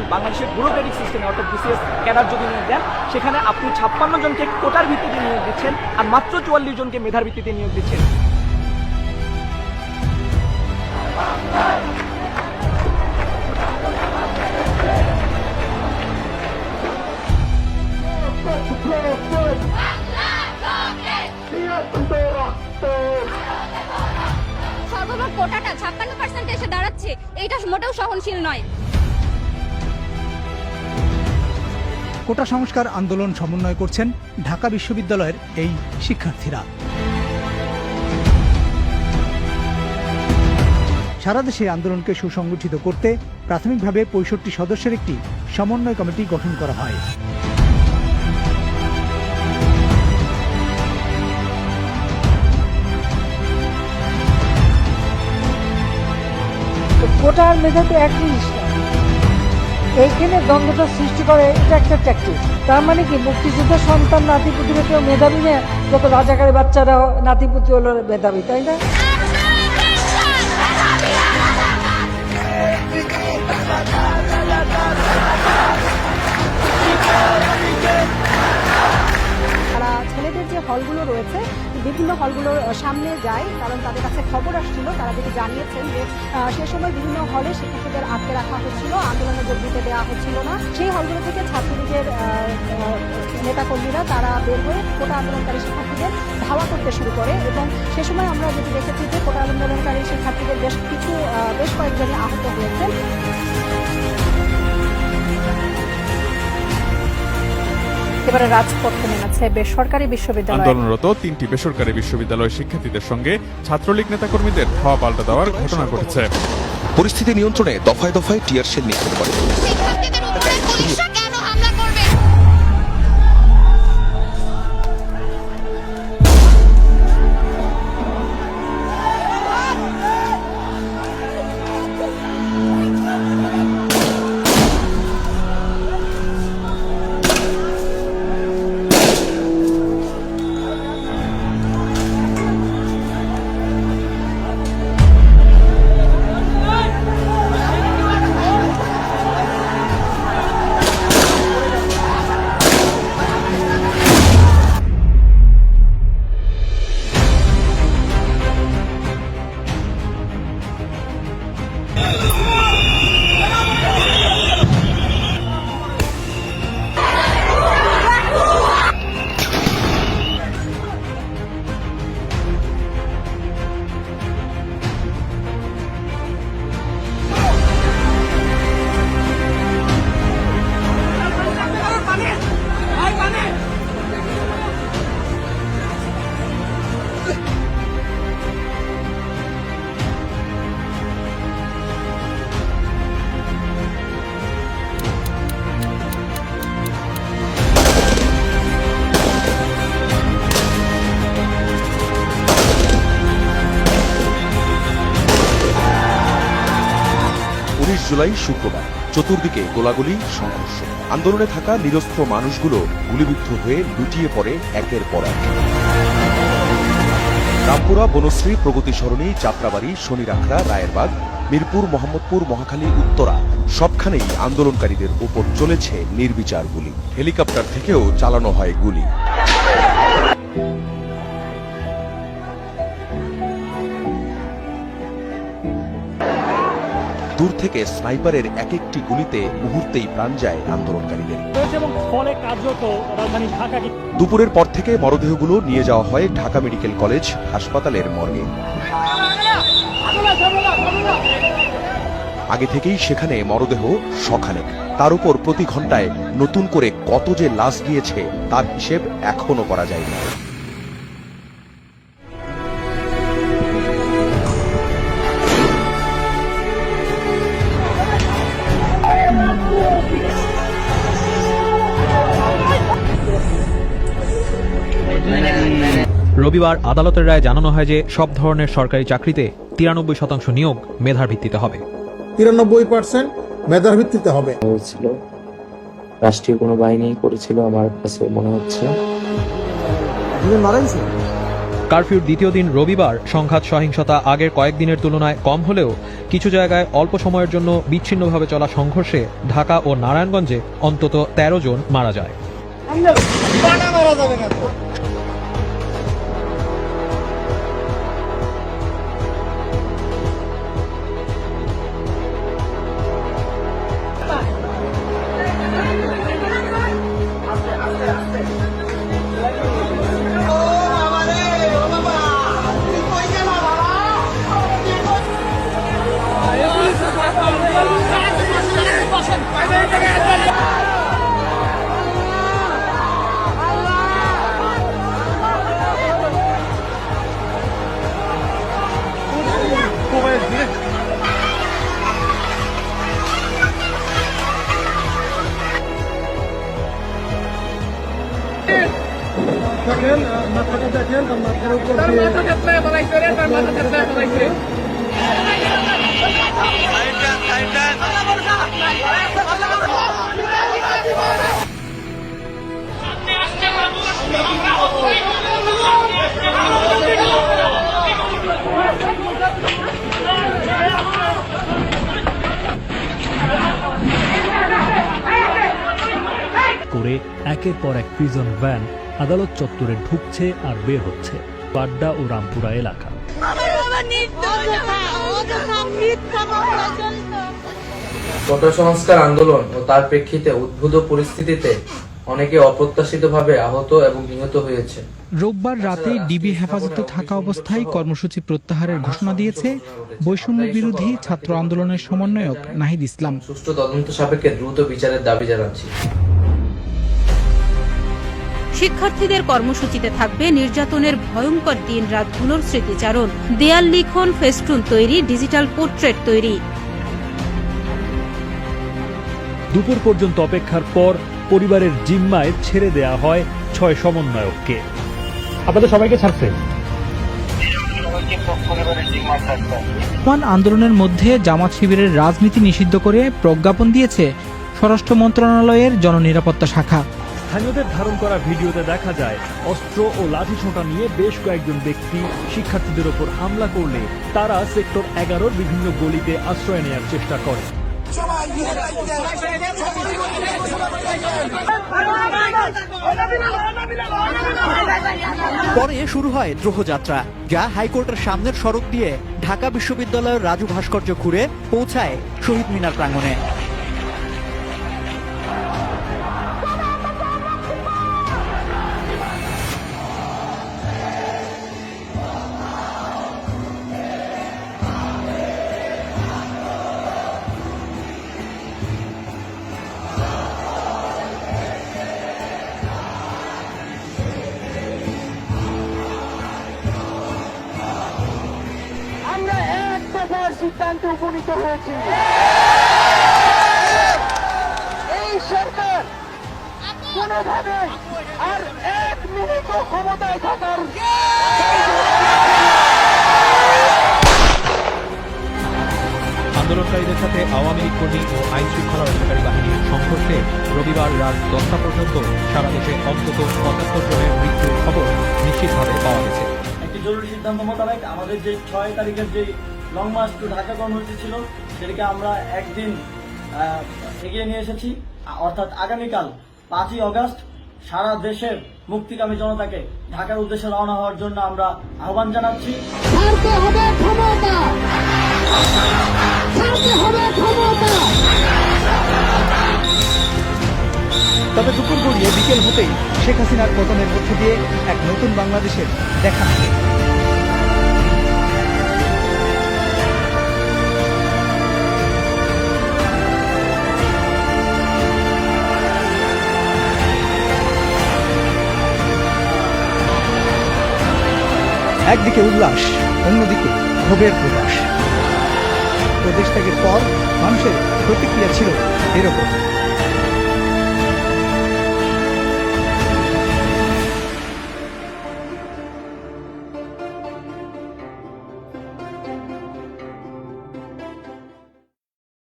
দেন বাংলাদেশের ব্যুরোক্রেটিক সিস্টেমে অর্থাৎ বিসিএস ক্যাডার যদি নিয়োগ দেন, সেখানে আপনি 56 জনকে কোটার ভিত্তিতে নিয়োগ দিচ্ছেন আর মাত্র 44 জনকে মেধার ভিত্তিতে নিয়োগ দিচ্ছেন। সর্বমোট কোটাটা 56% এসে দাঁড়াচ্ছে, এইটা মোটেও সহনশীল নয়। কোটা সংস্কার আন্দোলন সমন্বয় করছেন ঢাকা বিশ্ববিদ্যালয়ের এই শিক্ষার্থীরা। সারা দেশে আন্দোলনকে সুসংগঠিত করতে প্রাথমিকভাবে 65 সদস্যের একটি সমন্বয় কমিটি গঠন করা হয়। কোটার মেধা তো এক জিনিস না, এইখানে দ্বন্দ্বটা সৃষ্টি করে এটা একটা ট্যাকটিক। তার মানে কি মুক্তিযুদ্ধের সন্তান নাতিপুতিরা কেউ মেধাবী না, যত রাজাকারের বাচ্চারা নাতিপুতি হলো মেধাবী, তাই না? ছেলেদের যে হলগুলো রয়েছে বিভিন্ন হলগুলোর সামনে যায়, কারণ তাদের কাছে খবর আসছিল, তারা যেটা জানিয়েছেন যে সে সময় বিভিন্ন হলে শিক্ষার্থীদের আটকে রাখা হচ্ছিল, আন্দোলনে যোগ দিতে দেওয়া হচ্ছিল না। সেই হলগুলো থেকে ছাত্রলীগের নেতাকর্মীরা তারা বের হয়ে কোটা আন্দোলনকারী শিক্ষার্থীদের ধাওয়া করতে শুরু করে এবং সে সময় আমরা যেটি দেখেছি যে কোটা আন্দোলনকারী শিক্ষার্থীদের বেশ কয়েকজনই আহত হয়েছেন। এবারে রাজপথে নেমেছে বেসরকারি বিশ্ববিদ্যালয়। আন্দোলনরত 3টি বেসরকারি বিশ্ববিদ্যালয় শিক্ষার্থীদের সঙ্গে ছাত্রলীগ নেতাকর্মীদের ধাওয়া পাল্টা দেওয়ার ঘটনা ঘটেছে। পরিস্থিতি নিয়ন্ত্রণে দফায় দফায় টিয়ার শেল নিক্ষেপ করে। শিক্ষার্থীদের উপরে পুলিশরা কেন হামলা করবে? জুলাই শুক্রবার চতুর্দিকে গোলাগুলি, সংঘর্ষ। আন্দোলনে থাকা নিরস্ত্র মানুষগুলো গুলিবিদ্ধ হয়ে লুটিয়ে পড়ে একের পর এক। রামপুরা, বনশ্রী, প্রগতি সরণি, যাত্রাবাড়ি, শনিরাখড়া, রায়েরবাগ, মিরপুর, মোহাম্মদপুর, মহাখালী, উত্তরা সবখানেই আন্দোলনকারীদের উপর চলেছে নির্বিচার গুলি। হেলিকপ্টার থেকেও চালানো হয় গুলি। দূর থেকে স্নাইপারের এক একটি গুলিতে মুহূর্তেই প্রাণ যায় আন্দোলনকারীদের। দুপুরের পর থেকে মরদেহগুলো নিয়ে যাওয়া হয় ঢাকা মেডিকেল কলেজ হাসপাতালের মর্গে। আগে থেকেই সেখানে মরদেহ শখানেক। তার উপর প্রতি ঘন্টায় নতুন করে কত যে লাশ গিয়েছে তার হিসেব এখনো করা যায়নি। রবিবার আদালতের রায়ে জানানো হয় যে সব ধরনের সরকারি চাকরিতে 93% নিয়োগ মেধার ভিত্তিতে হবে। 93% মেধার ভিত্তিতে হবে। হয়েছিল রাষ্ট্রীয় কোনো বাহিনী করেছিল আমার কাছে মনে হচ্ছে। কারফিউর দ্বিতীয় দিন রবিবার সংঘাত সহিংসতা আগের কয়েকদিনের তুলনায় কম হলেও কিছু জায়গায় অল্প সময়ের জন্য বিচ্ছিন্নভাবে চলা সংঘর্ষে ঢাকা ও নারায়ণগঞ্জে অন্তত ১৩ জন মারা যায়। করে একের পর এক প্রিজন ভ্যান আদালত চত্বরে ঢুকছে আর বের হচ্ছে বাড্ডা ও রামপুরা এলাকা। কোটা সংস্কার আন্দোলন ও তার প্রেক্ষিতে উদ্ভূত পরিস্থিতিতে অনেকে অপ্রত্যাশিতভাবে আহত এবং নিহত হয়েছে। রোববার রাতে ডিবি হেফাজতে থাকা অবস্থায় কর্মসূচি প্রত্যাহারের ঘোষণা দিয়েছে বৈষম্য বিরোধী ছাত্র আন্দোলনের সমন্বয়ক নাহিদ ইসলাম। সুষ্ঠু তদন্ত সাপেক্ষে দ্রুত বিচারের দাবি জানাচ্ছি। শিক্ষার্থীদের কর্মসূচিতে থাকবে নির্যাতনের ভয়ঙ্কর দিন রাতগুলোর স্মৃতিচারণ, দেয়াল লিখন, ফেস্টুন তৈরি, ডিজিটাল পোর্ট্রেট তৈরি। দুপুর পর্যন্ত অপেক্ষার পর পরিবারের জিম্মায় ছেড়ে দেয়া হয় ৬ সমন্বয়ককে। আপনাদের সবাইকে ছাড়ছে। আন্দোলনের মধ্যে জামাত শিবিরের রাজনীতি নিষিদ্ধ করে প্রজ্ঞাপন দিয়েছে স্বরাষ্ট্র মন্ত্রণালয়ের জননিরাপত্তা শাখা। স্থানীয়দের ধারণ করা ভিডিওতে দেখা যায় অস্ত্র ও লাঠিসোঁটা নিয়ে বেশ কয়েকজন ব্যক্তি শিক্ষার্থীদের ওপর হামলা করলে তারা সেক্টর ১১-র বিভিন্ন গলিতে আশ্রয় নেওয়ার চেষ্টা করে। পরে শুরু হয় দ্রোহযাত্রা, যা হাইকোর্টের সামনের সড়ক দিয়ে ঢাকা বিশ্ববিদ্যালয়ের রাজু ভাস্কর্য ঘুরে পৌঁছায় শহীদ মিনার প্রাঙ্গণে। সিদ্ধান্তে উপনীত হয়েছে, এই সরকার কোনোভাবে আর ১ মিনিট ক্ষমতায় থাকার আন্দোলনকারীদের সাথে আওয়ামী লীগ কর্মী ও আইন শৃঙ্খলা রক্ষাকারী বাহিনীর সংঘর্ষে রবিবার রাত 10টা পর্যন্ত সারা দেশে অন্তত ৭৫ জনের মৃত্যুর খবর নিশ্চিতভাবে পাওয়া গেছে। একটি জরুরি সিদ্ধান্ত মোতাবেক আমাদের যে ৬ তারিখের যে লং মার্চ টু ঢাকা কর্মসূচি ছিল সেটাকে আমরা একদিন এগিয়ে নিয়ে এসেছি, অর্থাৎ আগামীকাল ৫ই অগস্ট সারা দেশের মুক্তিকামী জনতাকে ঢাকার উদ্দেশ্যে রওনা হওয়ার জন্য আমরা আহ্বান জানাচ্ছি। তবে দুপুর গড়িয়ে বিকেল হতেই শেখ হাসিনার পতনের মধ্য দিয়ে এক নতুন বাংলাদেশের দেখা মিলে। একদিকে উল্লাস, অন্যদিকে ক্ষোভের প্রকাশ। প্রদেশ ত্যাগের পর মানুষের প্রতিক্রিয়া ছিল এরকম।